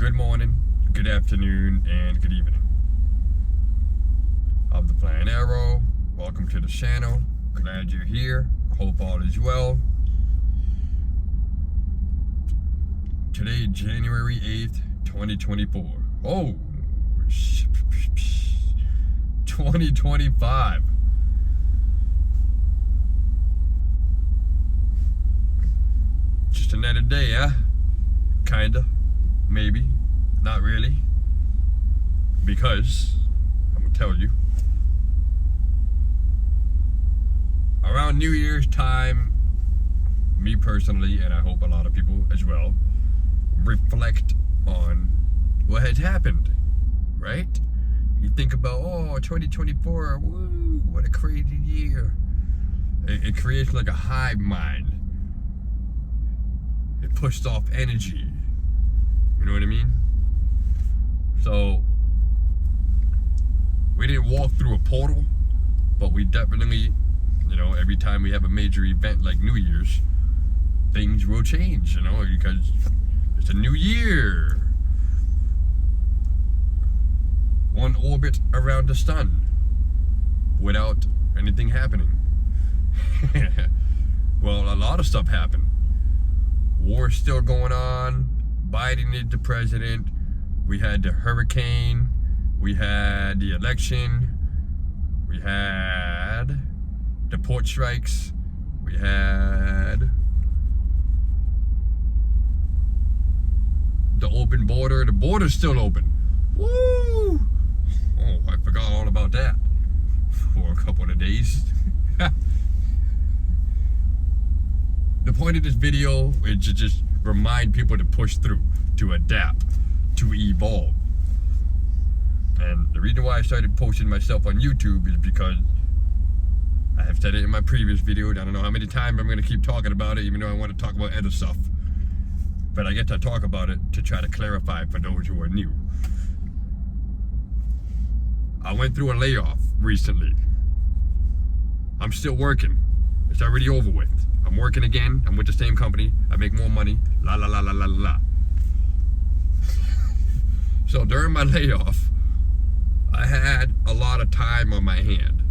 Good morning, good afternoon, and good evening. I'm the Flying Arrow. Welcome to the channel. Glad you're here. Hope all is well. Today, January 8th, 2024. Oh, 2025. Just another day, huh? Kinda. Maybe. Not really. Because, I'm gonna tell you. Around New Year's time, me personally, and I hope a lot of people as well, reflect on what has happened, right? You think about, 2024, woo, what a crazy year. It creates like a hive mind. It pushed off energy. You know what I mean? So, we didn't walk through a portal, but we definitely, every time we have a major event like New Year's, things will change, because it's a new year. One orbit around the sun without anything happening. Well, a lot of stuff happened. War's still going on. Biden is the president. We had the hurricane. We had the election. We had the port strikes. We had the open border. The border's still open. Woo! Oh, I forgot all about that for a couple of days. The point of this video is to just remind people to push through, to adapt, to evolve. And the reason why I started posting myself on YouTube is because I have said it in my previous video. I don't know how many times I'm going to keep talking about it, even though I want to talk about other stuff. But I get to talk about it to try to clarify for those who are new. I went through a layoff recently. I'm still working. It's already over with. I'm working again. I'm with the same company. I make more money. La la la la la la. So during my layoff, I had a lot of time on my hand,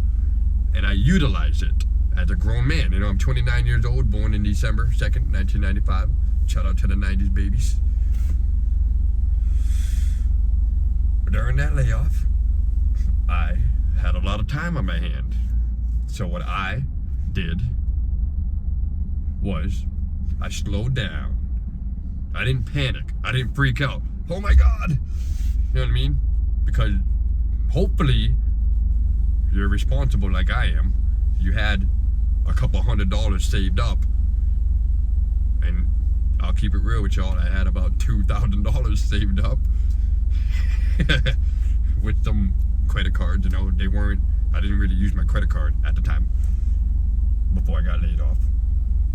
and I utilized it as a grown man. I'm 29 years old, born in December 2nd, 1995. Shout out to the 90s babies. During that layoff, I had a lot of time on my hand. So what I did was I slowed down. I didn't panic. I didn't freak out. Oh my God. You know what I mean? Because hopefully you're responsible like I am. You had a couple $100 saved up. And I'll keep it real with y'all. I had about $2,000 saved up with some credit cards. I didn't really use my credit card at the time before I got laid off.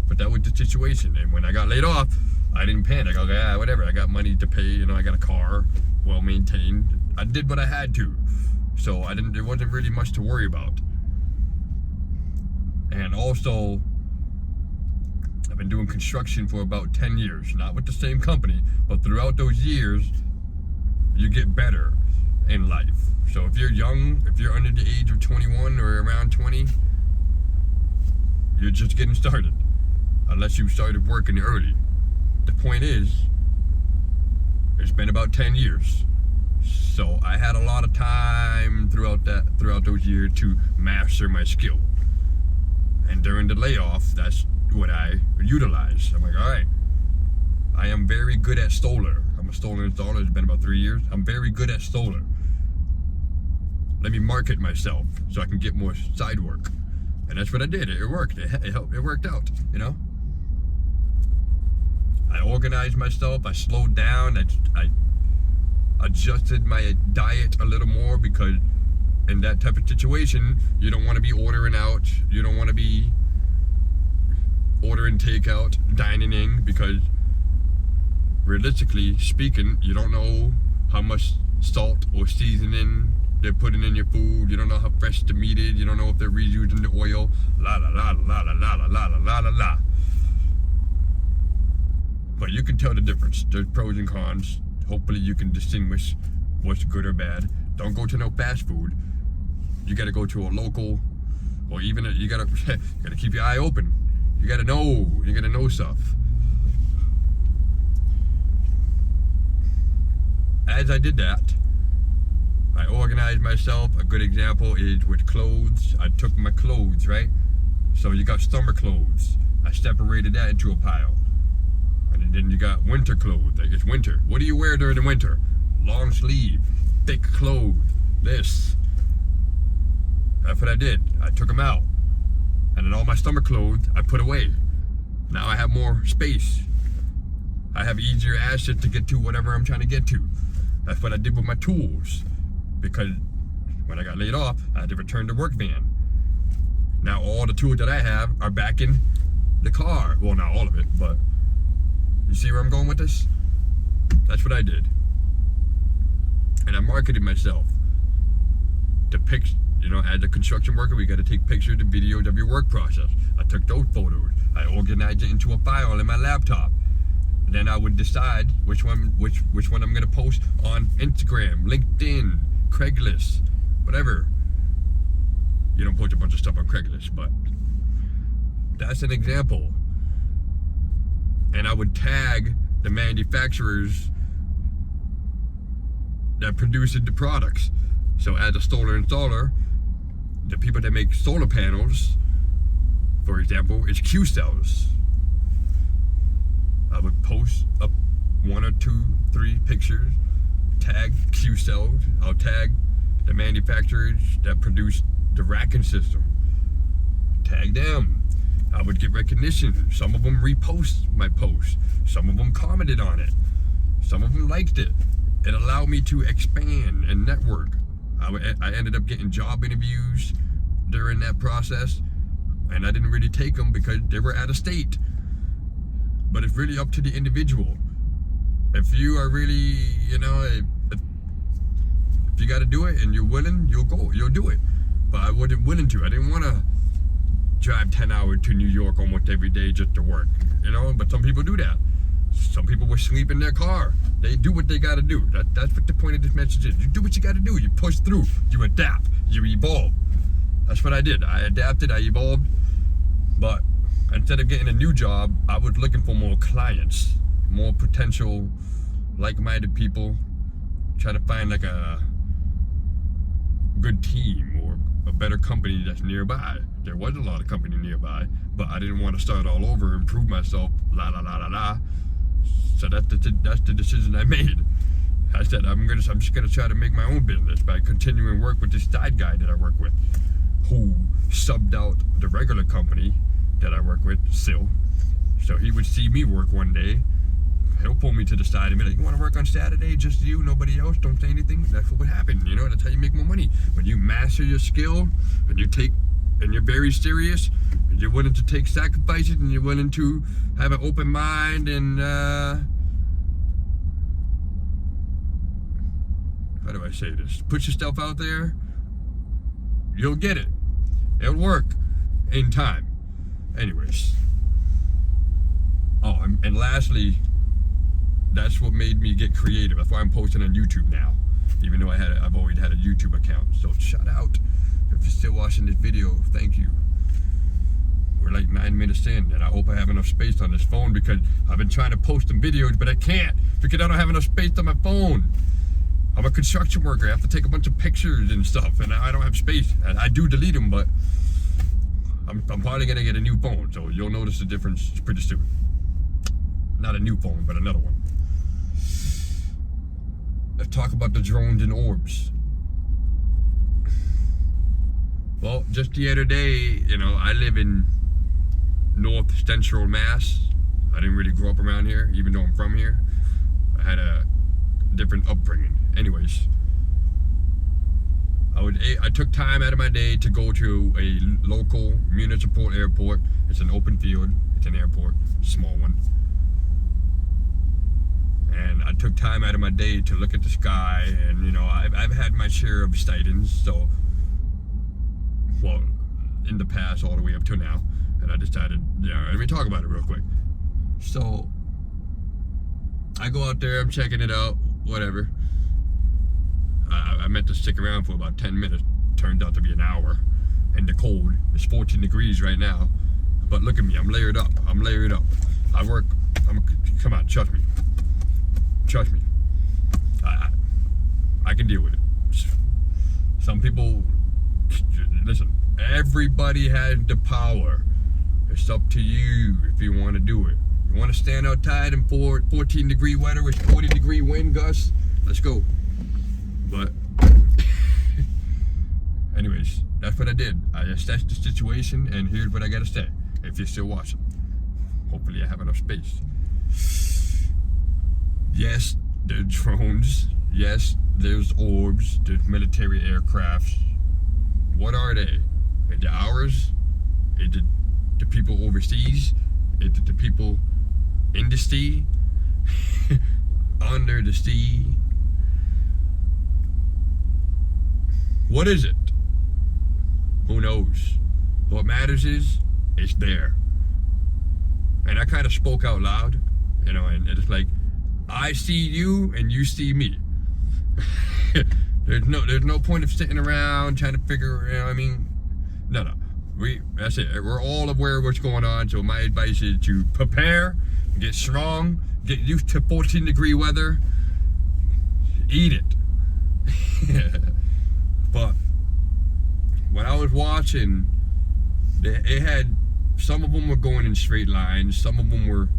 But that was the situation. And when I got laid off, I didn't panic. I was like, whatever. I got money to pay. I got a car, well maintained. I did what I had to. So there wasn't really much to worry about. And also, I've been doing construction for about 10 years. Not with the same company, but throughout those years, you get better in life. So if you're young, if you're under the age of 21 or around 20, you're just getting started. Unless you started working early. The point is, it's been about 10 years. So I had a lot of time throughout those years to master my skill. And during the layoff, that's what I utilized. I'm like, all right, I am very good at solar. I'm a solar installer. It's been about 3 years. I'm very good at solar. Let me market myself so I can get more side work. And that's what I did. It worked. It worked out, I organized myself. I slowed down. I adjusted my diet a little more because in that type of situation, you don't want to be ordering out. You don't want to be ordering takeout, dining in, because realistically speaking, you don't know how much salt or seasoning they're putting in your food. You don't know how fresh the meat is. You don't know if they're reusing the oil. La la la la la la la la la la la. But you can tell the difference. There's pros and cons. hopefully you can distinguish what's good or bad. Don't go to no fast food. You gotta go to a local, or even you gotta keep your eye open. You gotta know stuff. As I did that, I organized myself. A good example is with clothes. I took my clothes, right? So you got summer clothes. I separated that into a pile. And then you got winter clothes. Like it's winter. What do you wear during the winter? Long sleeve, thick clothes, this. That's what I did. I took them out. And then all my summer clothes I put away. Now I have more space. I have easier access to get to whatever I'm trying to get to. That's what I did with my tools. Because when I got laid off, I had to return the work van. Now all the tools that I have are back in the car. Well, not all of it, but you see where I'm going with this? That's what I did. And I marketed myself to pick, as a construction worker, we got to take pictures and videos of your work process. I took those photos. I organized it into a file in my laptop. Then I would decide which one I'm gonna post on Instagram, LinkedIn, Craigslist, whatever. You don't post a bunch of stuff on Craigslist, but that's an example. And I would tag the manufacturers that produces the products. So as a solar installer, the people that make solar panels, for example, is Qcells. I would post up 1 or 2, 3 pictures, tag Qcells. I'll tag the manufacturers that produce the racking system. Tag them. I would get recognition. Some of them repost my post. Some of them commented on it. Some of them liked it. It allowed me to expand and network. I ended up getting job interviews during that process, and I didn't really take them because they were out of state. But it's really up to the individual. If you are really, if you got to do it and you're willing, you'll do it. But I wasn't willing to. I didn't want to drive 10 hours to New York almost every day just to work, but some people do that. Some people will sleep in their car. They do what they got to do. That's what the point of this message is. You do what you got to do. You push through. You adapt. You evolve. That's what I did. I adapted. I evolved. But instead of getting a new job, I was looking for more clients, more potential like-minded people, trying to find like a good team or a better company that's nearby. There was a lot of company nearby, but I didn't want to start all over and prove myself, So that's the decision I made. I said I'm just gonna try to make my own business by continuing work with this side guy that I work with, who subbed out the regular company that I work with, Sil. So he would see me work one day. He'll pull me to the side and be like, "You want to work on Saturday? Just you, nobody else. Don't say anything." That's what would happen. That's how you make more money. When you master your skill and you're very serious, and you're willing to take sacrifices, and you're willing to have an open mind, and how do I say this? Put yourself out there. You'll get it. It'll work in time. Anyways. Oh, and lastly, that's what made me get creative. That's why I'm posting on YouTube now, even though I've always had a YouTube account. So shout out if you're still watching this video. Thank you. We're like 9 minutes in, and I hope I have enough space on this phone, because I've been trying to post some videos, but I can't because I don't have enough space on my phone. I'm a construction worker. I have to take a bunch of pictures and stuff, and I don't have space. And I do delete them, but I'm probably gonna get a new phone, so you'll notice the difference pretty soon. Not a new phone, but another one. Let's talk about the drones and orbs. Well, just the other day, I live in North Central Mass. I didn't really grow up around here, even though I'm from here. I had a different upbringing. Anyways, I took time out of my day to go to a local municipal airport. It's an open field. It's an airport, small one. And I took time out of my day to look at the sky, and I've had my share of sightings, so, well, in the past all the way up to now, and I decided, let me talk about it real quick. So I go out there, I'm checking it out. whatever. I meant to stick around for about 10 minutes. Turned out to be an hour. And the cold. It's 14 degrees right now. But look at me. I'm layered up. I work. Come on, trust me. Trust me. I can deal with it. Some people, listen, everybody has the power. It's up to you if you want to do it. You want to stand outside in 14 degree weather with 40 degree wind gusts? Let's go. But anyways, that's what I did. I assessed the situation, and here's what I gotta say. If you're still watching, hopefully I have enough space. Yes, there's drones. Yes, there's orbs. There's military aircrafts. What are they? Is it ours? Is it the people overseas? Is it the people in the sea? Under the sea? What is it? Who knows? What matters is, it's there. And I kind of spoke out loud, you know, and it's like, I see you and you see me. There's no point of sitting around trying to figure, you know what I mean? No. That's it. We're all aware of what's going on, so my advice is to prepare, get strong, get used to 14 degree weather, eat it. But when I was watching, it had, some of them were going in straight lines, some of them were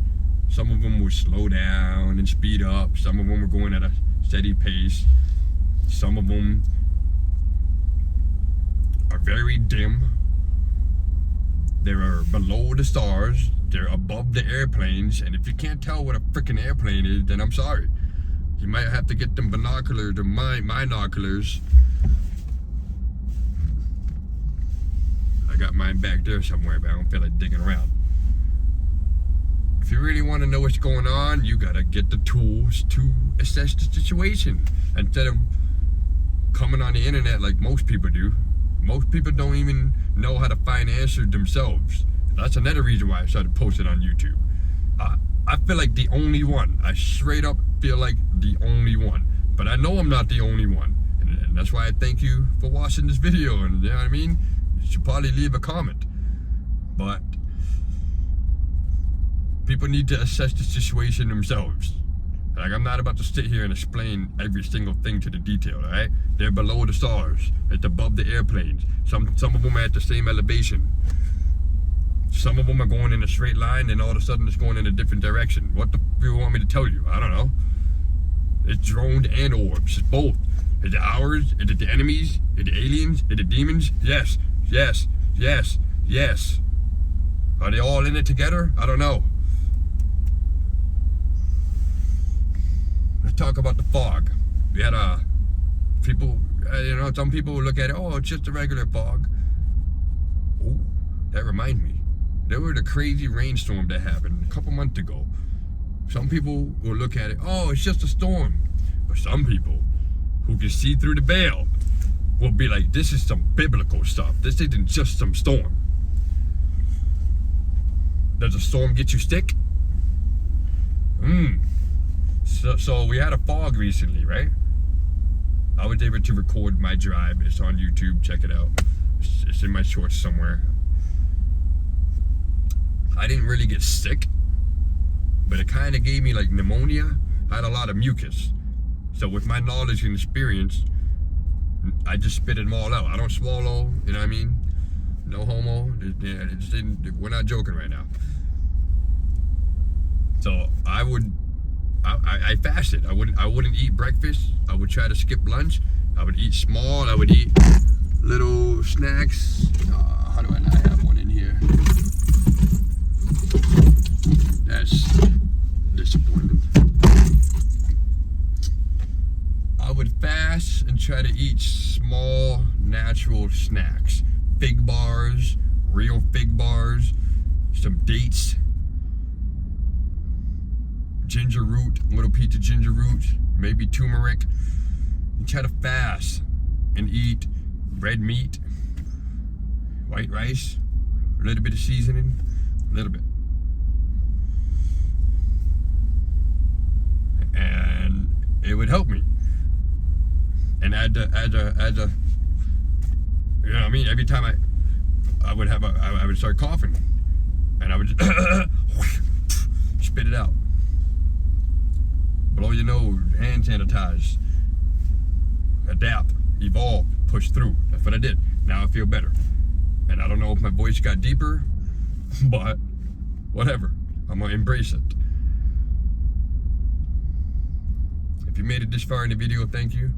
slow down and speed up, some of them were going at a steady pace, some of them are very dim. They're below the stars, they're above the airplanes, and if you can't tell what a freaking airplane is, then I'm sorry. You might have to get them binoculars or binoculars. I got mine back there somewhere, but I don't feel like digging around. If you really want to know what's going on, you gotta get the tools to assess the situation. Instead of coming on the internet like most people do. Most people don't even know how to find answers themselves. That's another reason why I started posting on YouTube. I feel like the only one. I straight up feel like the only one. But I know I'm not the only one. And that's why I thank you for watching this video. And you know what I mean? You should probably leave a comment. But people need to assess the situation themselves. Like, I'm not about to sit here and explain every single thing to the detail, all right? They're below the stars. It's above the airplanes. Some of them are at the same elevation. Some of them are going in a straight line, and all of a sudden it's going in a different direction. What the f*** do you want me to tell you? I don't know. It's drones and orbs. It's both. Is it ours? Is it the enemies? Is it aliens? Is it demons? Yes. Are they all in it together? I don't know. Let's talk about the fog. We had people, some people look at it, oh, it's just a regular fog. Oh, that reminds me. There was a crazy rainstorm that happened a couple months ago. Some people will look at it, oh, it's just a storm. But some people who can see through the veil will be like, this is some biblical stuff. This isn't just some storm. Does a storm get you sick? So we had a fog recently, right? I was able to record my drive. It's on YouTube. Check it out. It's in my shorts somewhere. I didn't really get sick, but it kind of gave me like pneumonia. I had a lot of mucus. So with my knowledge and experience, I just spit them all out. I don't swallow, you know what I mean? No homo. We're not joking right now. So I fasted. I wouldn't eat breakfast. I would try to skip lunch. I would eat small. I would eat little snacks. How do I not have one in here? That's disappointing. I would fast and try to eat small, natural snacks. Fig bars, real fig bars, some dates, ginger root, a little piece of ginger root, maybe turmeric. And try to fast and eat red meat, white rice, a little bit of seasoning, a little bit. And it would help me. And as a, you know what I mean? Every time I would start coughing, and I would just spit it out. Blow your nose, hand sanitize, adapt, evolve, push through. That's what I did. Now I feel better. And I don't know if my voice got deeper, but whatever. I'm gonna embrace it. If you made it this far in the video, thank you.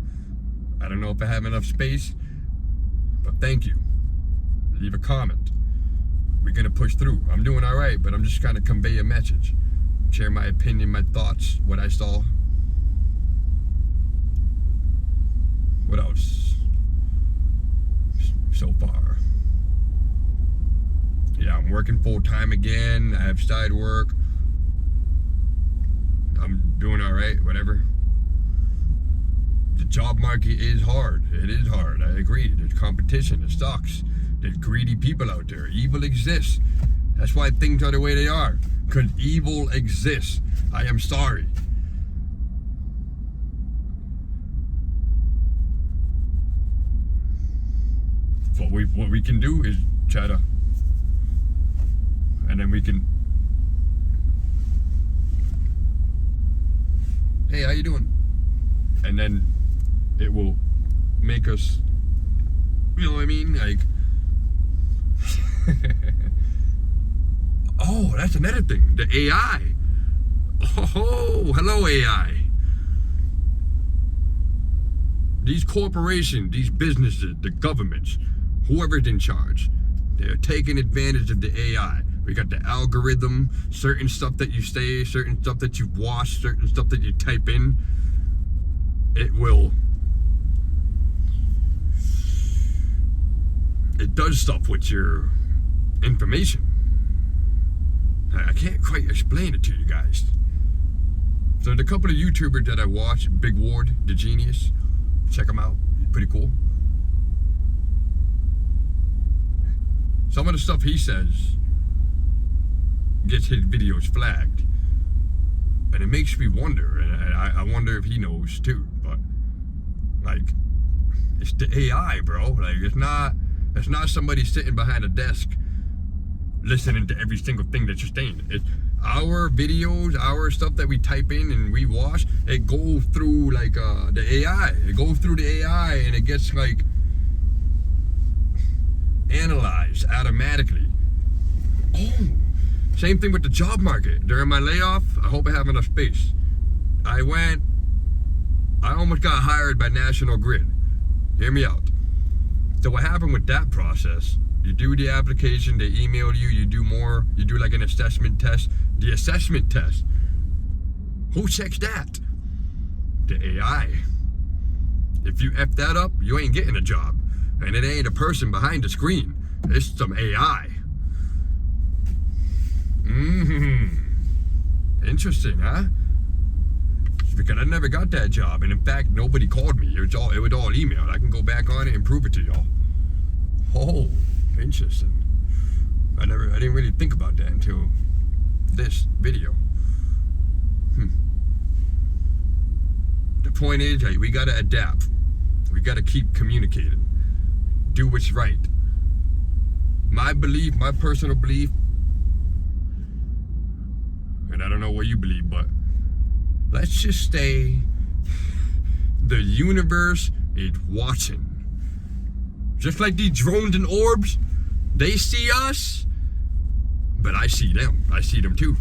I don't know if I have enough space, but thank you. Leave a comment. We're gonna push through. I'm doing all right, but I'm just trying to convey a message. Share my opinion, my thoughts, what I saw. What else? So far. Yeah, I'm working full time again. I have side work. I'm doing all right, whatever. The job market is hard. It is hard. I agree. There's competition. It sucks. There's greedy people out there. Evil exists. That's why things are the way they are. Because evil exists. I am sorry. What we can do is try to, and then we can, hey, how you doing? And then it will make us, you know what I mean? Like, oh, that's another thing. The AI. Oh, hello AI. These corporations, these businesses, the governments, whoever's in charge, they're taking advantage of the AI. We got the algorithm, certain stuff that you say, certain stuff that you watch, certain stuff that you type in. It does stuff with your information. I can't quite explain it to you guys. So the couple of YouTubers that I watch, Big Ward, the genius, check him out, he's pretty cool. Some of the stuff he says gets his videos flagged. And it makes me wonder, and I wonder if he knows too, but like, it's the AI, bro. Like, it's not somebody sitting behind a desk listening to every single thing that you're saying. It's our videos, our stuff that we type in and we watch, it goes through like the AI. It goes through the AI and it gets like analyzed automatically. Oh, same thing with the job market. During my layoff, I hope I have enough space. I almost got hired by National Grid. Hear me out. So what happened with that process, you do the application, they email you, you do like an assessment test. The assessment test, who checks that? The AI. If you F that up, you ain't getting a job. And it ain't a person behind the screen. It's some AI. Interesting, huh? Because I never got that job, and in fact, nobody called me. It was all emailed. I can go back on it and prove it to y'all. Oh, interesting. I didn't really think about that until this video. The point is, hey, we gotta adapt. We gotta keep communicating. Do what's right. My belief, my personal belief, and I don't know what you believe, but let's just say the universe is watching. Just like these drones and orbs, they see us, but I see them. I see them too.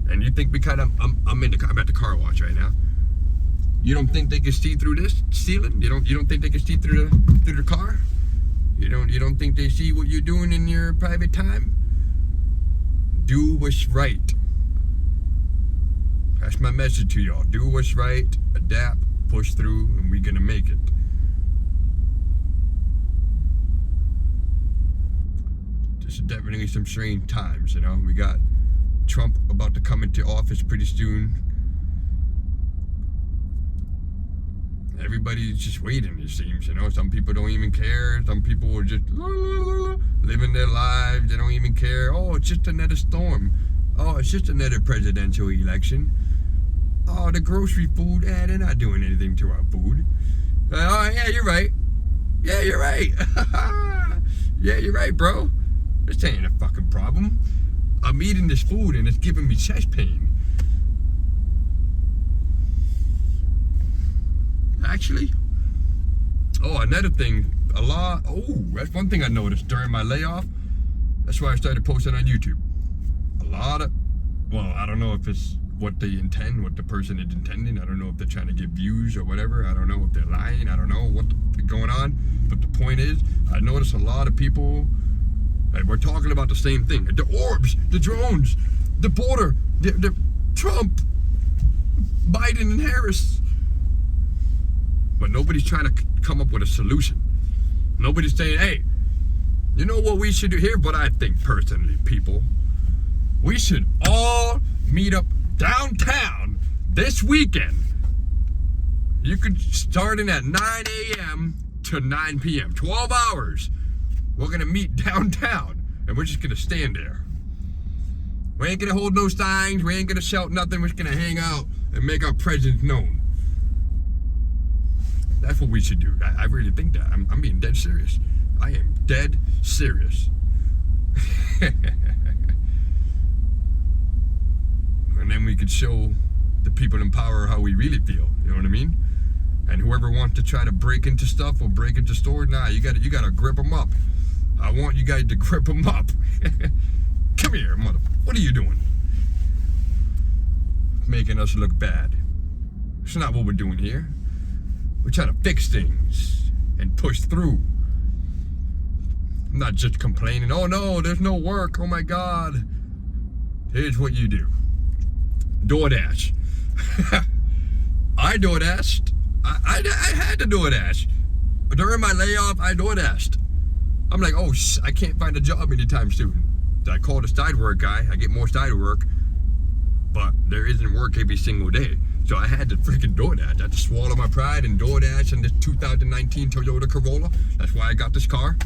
And you think I'm at the car wash right now. You don't think they can see through this ceiling? You don't think they can see through the car? You don't think they see what you're doing in your private time? Do what's right. That's my message to y'all. Do what's right, adapt, push through, and we're gonna make it. This is definitely some strange times, you know. We got Trump about to come into office pretty soon. Everybody's just waiting, it seems, you know. Some people don't even care. Some people are just living their lives. They don't even care. Oh, it's just another storm. Oh, it's just another presidential election. Oh, the grocery food, they're not doing anything to our food. Oh, yeah, you're right. Yeah, you're right. Yeah, you're right, bro. This ain't a fucking problem. I'm eating this food and it's giving me chest pain. Actually, another thing, that's one thing I noticed during my layoff. That's why I started posting on YouTube. I don't know if it's what they intend, what the person is intending. I don't know if they're trying to get views or whatever. I don't know if they're lying. I don't know what's going on. But the point is, I noticed a lot of people, we're talking about the same thing. The orbs, the drones, the border, the Trump, Biden and Harris. But nobody's trying to come up with a solution. Nobody's saying, hey, you know what we should do here? But I think personally, people, we should all meet up downtown this weekend. You could start in at 9 a.m. to 9 p.m. 12 hours. We're gonna meet downtown and we're just gonna stand there. We ain't gonna hold no signs, we ain't gonna shout nothing, we're just gonna hang out and make our presence known. That's what we should do. I really think that. I'm being dead serious. I am dead serious. And then we could show the people in power how we really feel. You know what I mean? And whoever wants to try to break into stuff or break into stores, you gotta grip them up. I want you guys to grip them up. Come here, mother. What are you doing? Making us look bad. It's not what we're doing here. We're trying to fix things and push through. Not just complaining, oh no, there's no work, oh my God. Here's what you do. DoorDash. I DoorDashed. I had to DoorDash. During my layoff, I DoorDashed. I'm like, I can't find a job anytime soon. I called a side work guy. I get more side work, but there isn't work every single day. So I had to freaking DoorDash. I had to swallow my pride and DoorDash in this 2019 Toyota Corolla. That's why I got this car.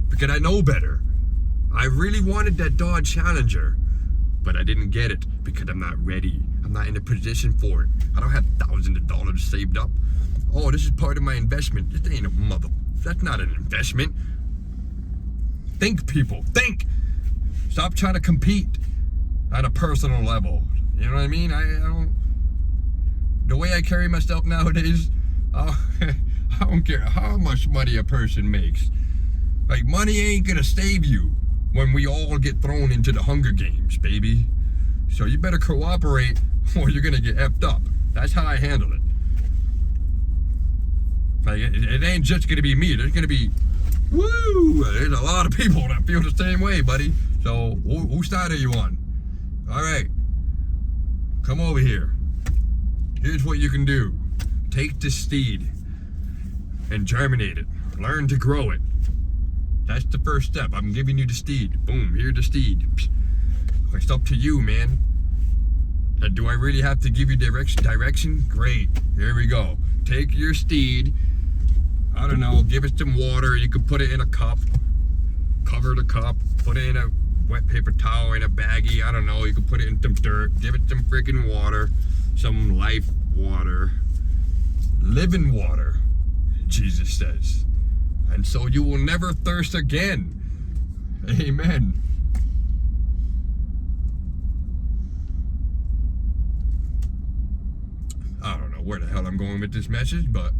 Because I know better. I really wanted that Dodge Challenger, but I didn't get it because I'm not ready. I'm not in a position for it. I don't have thousands of dollars saved up. Oh, this is part of my investment. This ain't that's not an investment. Think, people, think. Stop trying to compete at a personal level. You know what I mean? I don't, the way I carry myself nowadays, I don't care how much money a person makes. Like, money ain't gonna save you when we all get thrown into the Hunger Games, baby. So you better cooperate or you're gonna get effed up. That's how I handle it. Like, it ain't just gonna be me. There's gonna be, there's a lot of people that feel the same way, buddy. So whose side are you on? All right, come over here. Here's what you can do. Take the seed and germinate it. Learn to grow it. That's the first step. I'm giving you the seed. Boom, here's the seed. It's up to you, man. Do I really have to give you direction? Great. Here we go. Take your seed. I don't know, give it some water. You could put it in a cup. Cover the cup. Put it in a wet paper towel, in a baggie. I don't know. You could put it in some dirt. Give it some freaking water. Some life water. Living water, Jesus says. And so you will never thirst again. Amen. I don't know where the hell I'm going with this message, but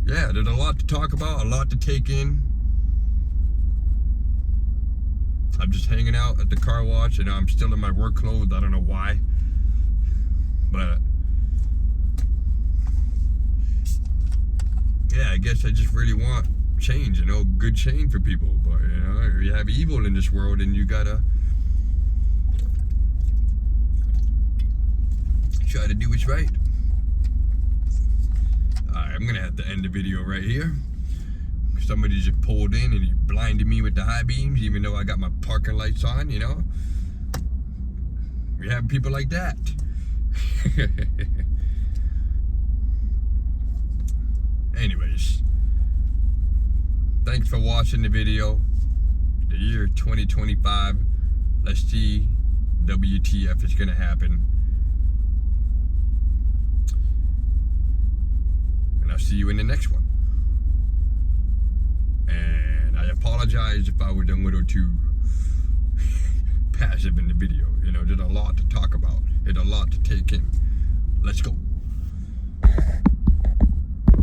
yeah, there's a lot to talk about, a lot to take in. I'm just hanging out at the car wash and I'm still in my work clothes. I don't know why, but yeah, I guess I just really want change, good change for people. But you have evil in this world and you gotta try to do what's right. Alright, I'm gonna have to end the video right here. Somebody just pulled in and he blinded me with the high beams even though I got my parking lights on, We have people like that. Anyways, thanks for watching the video. The year 2025. Let's see WTF is gonna happen. see you in the next one. And I apologize if I was a little too passive in the video. You know, there's a lot to talk about. There's a lot to take in. Let's go.